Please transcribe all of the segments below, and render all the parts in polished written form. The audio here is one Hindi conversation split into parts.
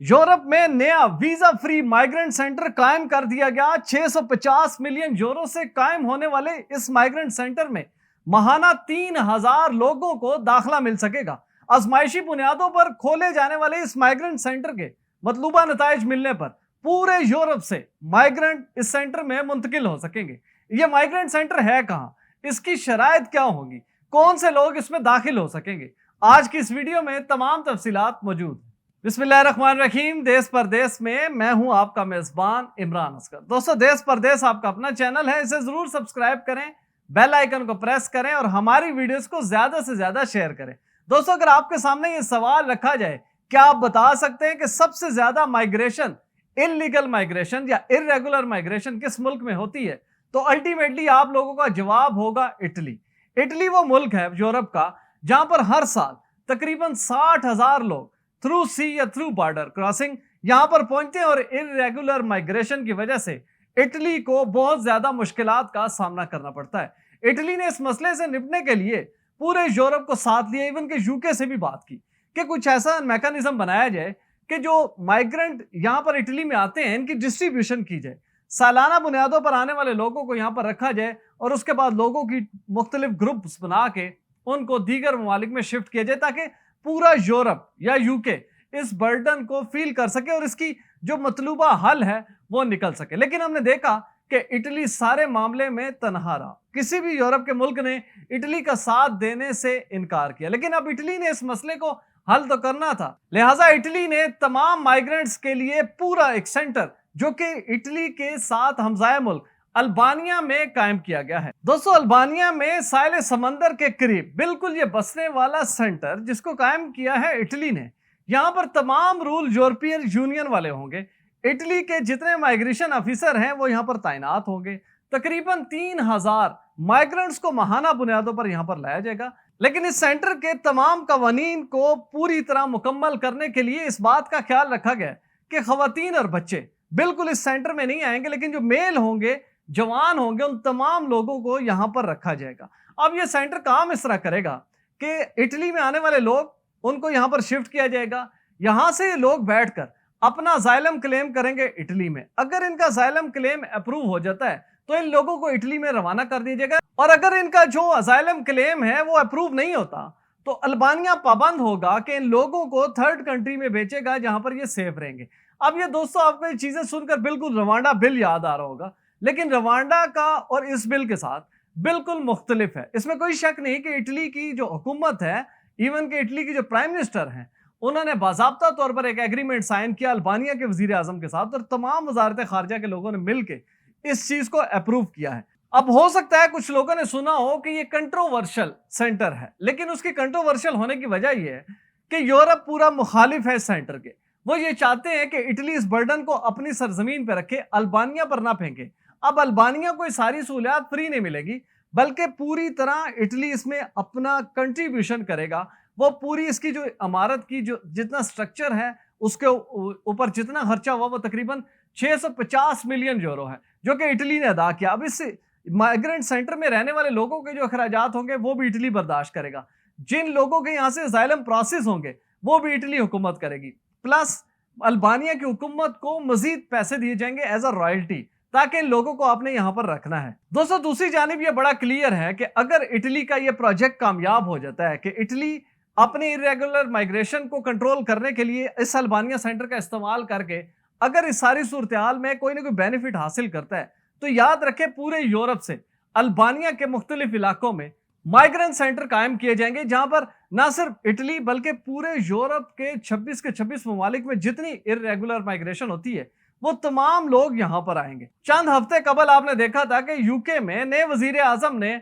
यूरोप में नया वीजा फ्री माइग्रेंट सेंटर कायम कर दिया गया। 650 मिलियन यूरो से कायम होने वाले इस माइग्रेंट सेंटर में महाना 3000 लोगों को दाखिला मिल सकेगा। आजमाइशी बुनियादों पर खोले जाने वाले इस माइग्रेंट सेंटर के मतलूबा नताइज मिलने पर पूरे यूरोप से माइग्रेंट इस सेंटर में मुंतकिल हो सकेंगे। यह माइग्रेंट सेंटर है कहां, इसकी शराइत क्या होगी, कौन से लोग इसमें दाखिल हो सकेंगे, आज की इस वीडियो में तमाम तफसीलात मौजूद हैं। बिस्मिल्लाहिर्रहमानिर्रहीम। देश परदेश में मैं हूं आपका मेजबान इमरान असगर। दोस्तों, देश परदेश आपका अपना चैनल है, इसे जरूर सब्सक्राइब करें, बेल आइकन को प्रेस करें और हमारी वीडियोस को ज्यादा से ज्यादा शेयर करें। दोस्तों, अगर आपके सामने ये सवाल रखा जाए, क्या आप बता सकते हैं कि सबसे ज्यादा माइग्रेशन, इलीगल माइग्रेशन या इरेगुलर माइग्रेशन किस मुल्क में होती है, तो अल्टीमेटली आप लोगों का जवाब होगा इटली। इटली वो मुल्क है यूरोप का जहां पर हर साल तकरीबन 60,000 लोग थ्रू सी या थ्रू बॉर्डर क्रॉसिंग यहां पर पहुंचते हैं और इरेगुलर माइग्रेशन की वजह से इटली को बहुत ज्यादा मुश्किलात का सामना करना पड़ता है। इटली ने इस मसले से निपटने के लिए पूरे यूरोप को साथ लिया, इवन के यूके से भी बात की कि कुछ ऐसा मैकेनिज्म बनाया जाए कि जो माइग्रेंट यहां पर इटली में आते हैं इनकी डिस्ट्रीब्यूशन की जाए, सालाना बुनियादों पर आने वाले लोगों को यहां पर रखा जाए और उसके बाद लोगों की मुख्तलिफ ग्रुप्स बना के उनको दीगर ममालिक में शिफ्ट किया जाए ताकि पूरा यूरोप या यूके इस बर्डन को फील कर सके और इसकी जो मतलूबा हल है वो निकल सके। लेकिन हमने देखा कि इटली सारे मामले में तनहा रहा, किसी भी यूरोप के मुल्क ने इटली का साथ देने से इनकार किया। लेकिन अब इटली ने इस मसले को हल तो करना था, लिहाजा इटली ने तमाम माइग्रेंट्स के लिए पूरा एक सेंटर जो कि इटली के साथ हमसाया मुल्क अल्बानिया में कायम किया गया है। दोस्तों, अल्बानिया में साहिल समंदर के करीब बिल्कुल ये बसने वाला सेंटर जिसको कायम किया है इटली ने, यहां पर तमाम रूल यूरोपियन यूनियन वाले होंगे। इटली के जितने माइग्रेशन ऑफिसर हैं वो यहां पर तैनात होंगे। तकरीबन 3000 माइग्रेंट्स को माहाना बुनियादों पर यहां पर लाया जाएगा। लेकिन इस सेंटर के तमाम कवानीन को पूरी तरह मुकम्मल करने के लिए इस बात का ख्याल रखा गया कि खवातीन और बच्चे बिल्कुल इस सेंटर में नहीं आएंगे, लेकिन जो मेल होंगे, जवान होंगे, उन तमाम लोगों को यहां पर रखा जाएगा। अब यह सेंटर काम इस तरह करेगा कि इटली में आने वाले लोग उनको यहां पर शिफ्ट किया जाएगा। यहां से लोग बैठकर अपना असाइलम क्लेम करेंगे इटली में। अगर इनका असाइलम क्लेम अप्रूव हो जाता है तो इन लोगों को इटली में रवाना कर दिया जाएगा, और अगर इनका जो असाइलम क्लेम है वो अप्रूव नहीं होता तो अल्बानिया पाबंद होगा कि इन लोगों को थर्ड कंट्री में बेचेगा जहां पर ये सेफ रहेंगे। अब ये दोस्तों, आपको ये चीजें सुनकर बिल्कुल रवांडा बिल याद आ रहा होगा, लेकिन रवांडा का और इस बिल के साथ बिल्कुल मुख्तलिफ है। इसमें कोई शक नहीं कि इटली की जो हुकूमत है, इवन के इटली की जो प्राइम मिनिस्टर हैं, उन्होंने बाज़ाब्ता तौर पर एक एग्रीमेंट साइन किया अल्बानिया के वजीर आजम के साथ, और तमाम वजारत खारजा के लोगों ने मिलकर इस चीज को अप्रूव किया है। अब हो सकता है कुछ लोगों ने सुना हो कि ये कंट्रोवर्शियल सेंटर है, लेकिन उसकी कंट्रोवर्शियल होने की वजह यह है कि यूरोप पूरा मुखालिफ है इस सेंटर के। वो ये चाहते हैं कि इटली इस बर्डन को अपनी सरजमीन पर रखे, अल्बानिया पर ना फेंके। अब अल्बानिया को सारी सहूलियात फ्री नहीं मिलेगी, बल्कि पूरी तरह इटली इसमें अपना कंट्रीब्यूशन करेगा। वो पूरी इसकी जो इमारत की जो जितना स्ट्रक्चर है उसके ऊपर जितना खर्चा हुआ वो तकरीबन 650 मिलियन यूरो है जो कि इटली ने अदा किया। अब इस माइग्रेंट सेंटर में रहने वाले लोगों के जो अखराजात होंगे वो भी इटली बर्दाश्त करेगा। जिन लोगों के यहाँ से असाइलम प्रोसेस होंगे वो भी इटली हुकूमत करेगी। प्लस अल्बानिया की हुकूमत को मजीद पैसे दिए जाएंगे एज अ रॉयल्टी, ताकि इन लोगों को आपने यहां पर रखना है। दोस्तों, दूसरी जानिब यह बड़ा क्लियर है कि अगर इटली का यह प्रोजेक्ट कामयाब हो जाता है कि इटली अपने इरेगुलर माइग्रेशन को कंट्रोल करने के लिए इस अल्बानिया सेंटर का इस्तेमाल करके अगर इस सारी सूरत हाल में कोई ना कोई बेनिफिट हासिल करता है, तो याद रखें पूरे यूरोप से अल्बानिया के मुख्तलिफ इलाकों में माइग्रेंट सेंटर कायम किए जाएंगे, जहां पर ना सिर्फ इटली बल्कि पूरे यूरोप के 26 के 26 ममालिक में जितनी इरेगुलर माइग्रेशन होती है वो तमाम लोग यहां पर आएंगे। चंद हफ्ते कबल आपने देखा था कि यूके में नए वजीर आजम ने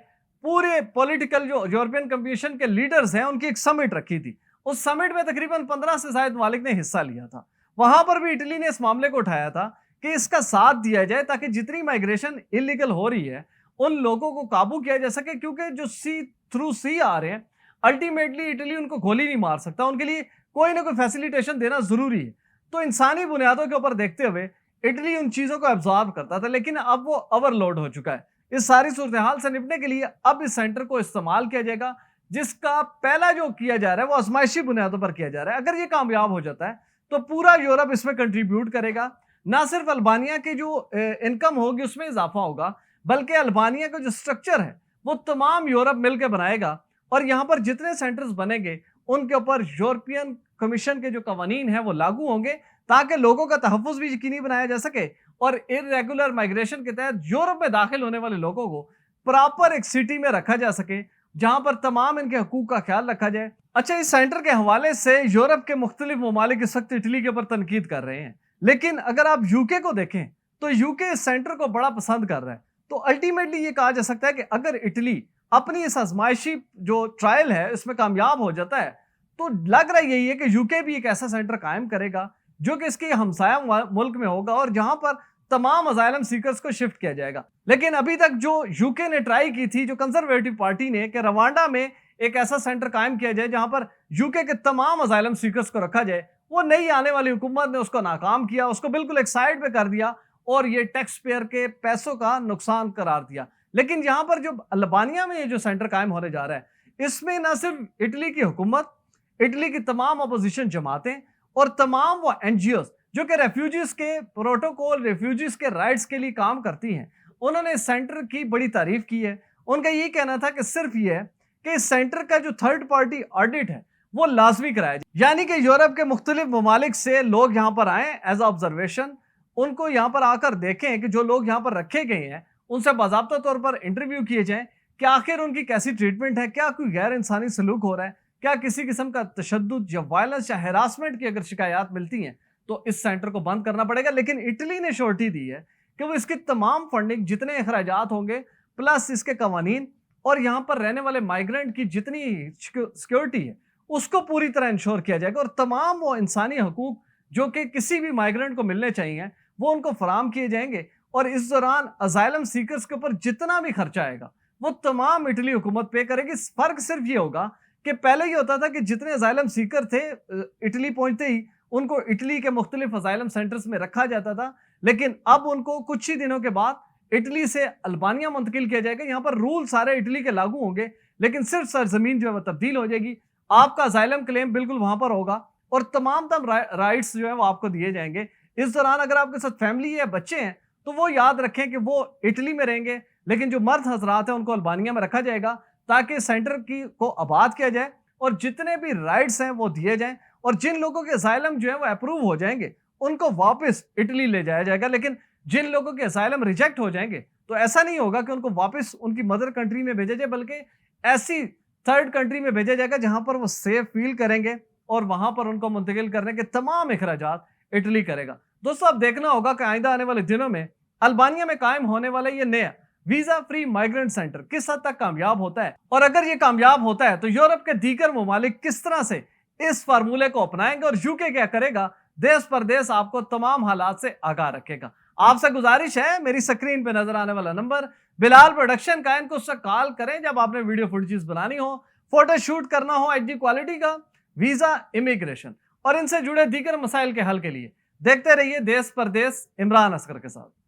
पूरे पॉलिटिकल जो यूरोपियन कमीशन के लीडर्स हैं उनकी एक समिट रखी थी। उस समिट में तकरीबन 15 से ज्यादा ममालिक ने हिस्सा लिया था। वहां पर भी इटली ने इस मामले को उठाया था कि इसका साथ दिया जाए ताकि जितनी माइग्रेशन इलीगल हो रही है उन लोगों को काबू किया जा सके, क्योंकि जो सी थ्रू सी आ रहे हैं अल्टीमेटली इटली उनको गोली नहीं मार सकता, उनके लिए कोई ना कोई फैसिलिटेशन देना जरूरी है। तो इंसानी बुनियादों के ऊपर देखते हुए इटली उन चीजों को एब्जॉर्ब करता था, लेकिन अब वो ओवरलोड हो चुका है। इस सारी सूरत हाल से निपटने के लिए अब इस सेंटर को इस्तेमाल किया जाएगा, जिसका पहला जो किया जा रहा है वो आजमाइशी बुनियादों पर किया जा रहा है। अगर ये कामयाब हो जाता है तो पूरा यूरोप इसमें कंट्रीब्यूट करेगा। ना सिर्फ अल्बानिया की जो इनकम होगी उसमें इजाफा होगा, बल्कि अल्बानिया का जो स्ट्रक्चर है वो तमाम यूरोप मिलकर बनाएगा। और यहां पर जितने सेंटर्स बनेंगे उनके ऊपर यूरोपियन कमीशन के जो कवानीन है वो लागू होंगे, ताकि लोगों का तहफ़्फ़ुज़ भी यकीनी बनाया जा सके और इर्रेगुलर माइग्रेशन के तहत यूरोप में दाखिल होने वाले लोगों को प्रॉपर एक सिटी में रखा जा सके, जहां पर तमाम इनके हकूक का ख्याल रखा जाए। अच्छा, इस सेंटर के हवाले से यूरोप के मुख्तलिफ ममालिक इस वक्त इटली के ऊपर तनकीद कर रहे हैं, लेकिन अगर आप यूके को देखें तो यूके इस सेंटर को बड़ा पसंद कर रहा है। तो अल्टीमेटली ये कहा जा सकता है कि अगर इटली अपनी इस आजमाइशी जो ट्रायल है इसमें कामयाब हो जाता है, तो लग रहा यही है कि यूके भी एक ऐसा सेंटर कायम करेगा जो कि इसके हमसाया मुल्क में होगा और जहां पर तमाम असाइलम सीकर्स को शिफ्ट किया जाएगा। लेकिन अभी तक जो यूके ने ट्राई की थी, जो कंजर्वेटिव पार्टी ने, कि रवांडा में एक ऐसा सेंटर कायम किया जाए जहां पर यूके के तमाम असाइलम सीकर्स को रखा जाए, वो नई आने वाली हुकूमत ने उसको नाकाम किया, उसको बिल्कुल एक साइड पे कर दिया और ये टैक्स पेयर के पैसों का नुकसान करार दिया। लेकिन यहां पर जो अल्बानिया में ये जो सेंटर कायम होने जा रहा है, इसमें न सिर्फ इटली की हुकूमत, इटली की तमाम अपोजिशन जमातें और तमाम वो एनजीओस जो कि रेफ्यूजीज के प्रोटोकॉल, रेफ्यूजीज के राइट्स के लिए काम करती हैं, उन्होंने इस सेंटर की बड़ी तारीफ की है। उनका ये कहना था कि सिर्फ ये है कि इस सेंटर का जो थर्ड पार्टी ऑडिट है वो लाजमी कराया जाए, यानी कि यूरोप के मुख्तलिफ ममालिक से लोग यहाँ पर आए एज ऑब्जर्वेशन, उनको यहाँ पर आकर देखें कि जो लोग यहाँ पर रखे गए हैं उनसे बाज़ाब्ता तौर पर इंटरव्यू किए जाएं कि आखिर उनकी कैसी ट्रीटमेंट है, क्या कोई गैर इंसानी सलूक हो रहा है, क्या किसी किस्म का तशद्दुद या वायलेंस या हैरासमेंट की अगर शिकायत मिलती हैं तो इस सेंटर को बंद करना पड़ेगा। लेकिन इटली ने श्योरिटी दी है कि वो इसकी तमाम फंडिंग, जितने अखराजात होंगे, प्लस इसके कवानीन और यहाँ पर रहने वाले माइग्रेंट की जितनी सिक्योरिटी है उसको पूरी तरह इंश्योर किया जाएगा और तमाम वो इंसानी हकूक जो कि किसी भी माइग्रेंट को मिलने चाहिए वो उनको फराम किए जाएंगे। और इस दौरान असाइलम सीकर्स के ऊपर जितना भी खर्चा आएगा वो तमाम इटली हुकूमत पे करेगी। फर्क सिर्फ ये होगा कि पहले ये होता था कि जितने असाइलम सीकर थे इटली पहुंचते ही उनको इटली के मुख्तलिफ असाइलम सेंटर्स में रखा जाता था, लेकिन अब उनको कुछ ही दिनों के बाद इटली से अल्बानिया मुंतकिल किया जाएगा। यहाँ पर रूल सारे इटली के लागू होंगे, लेकिन सिर्फ सरजमीन जो है वो तब्दील हो जाएगी। आपका असाइलम क्लेम बिल्कुल वहां पर होगा और तमाम राइट्स जो है वो आपको दिए जाएंगे। इस दौरान अगर आपके साथ फैमिली है, बच्चे हैं, तो वो याद रखें कि वो इटली में रहेंगे, लेकिन जो मर्द हजरात हैं उनको अल्बानिया में रखा जाएगा ताकि सेंटर की को आबाद किया जाए और जितने भी राइट्स हैं वो दिए जाएं और जिन लोगों के असाइलम जो है वो अप्रूव हो जाएंगे उनको वापस इटली ले जाया जाएगा। लेकिन जिन लोगों के असाइलम रिजेक्ट हो जाएंगे तो ऐसा नहीं होगा कि उनको वापस उनकी मदर कंट्री में भेजा जाए, बल्कि ऐसी थर्ड कंट्री में भेजा जाएगा जहां पर वो सेफ फील करेंगे और वहां पर उनको मुंतकिल करने के तमाम अखराजात इटली करेगा। दोस्तों, अब देखना होगा कि आइंदा आने वाले दिनों में अल्बानिया में कायम होने वाला ये नया वीजा फ्री माइग्रेंट सेंटर किस हद तक कामयाब होता है और अगर ये कामयाब होता है तो यूरोप के दीगर ममालिक किस तरह से इस फार्मूले को अपनाएंगे और यूके क्या करेगा। देश परदेश आपको तमाम हालात से आगाह रखेगा। आपसे गुजारिश है, मेरी स्क्रीन पे नजर आने वाला नंबर बिलाल प्रोडक्शन का, इनको उससे कॉल करें जब आपने वीडियो फुटेज बनानी हो, फोटो शूट करना हो एचडी क्वालिटी का, वीजा, इमिग्रेशन और इनसे जुड़े दीगर मसाइल के हल के लिए देखते रहिए देश परदेश इमरान असगर के साथ।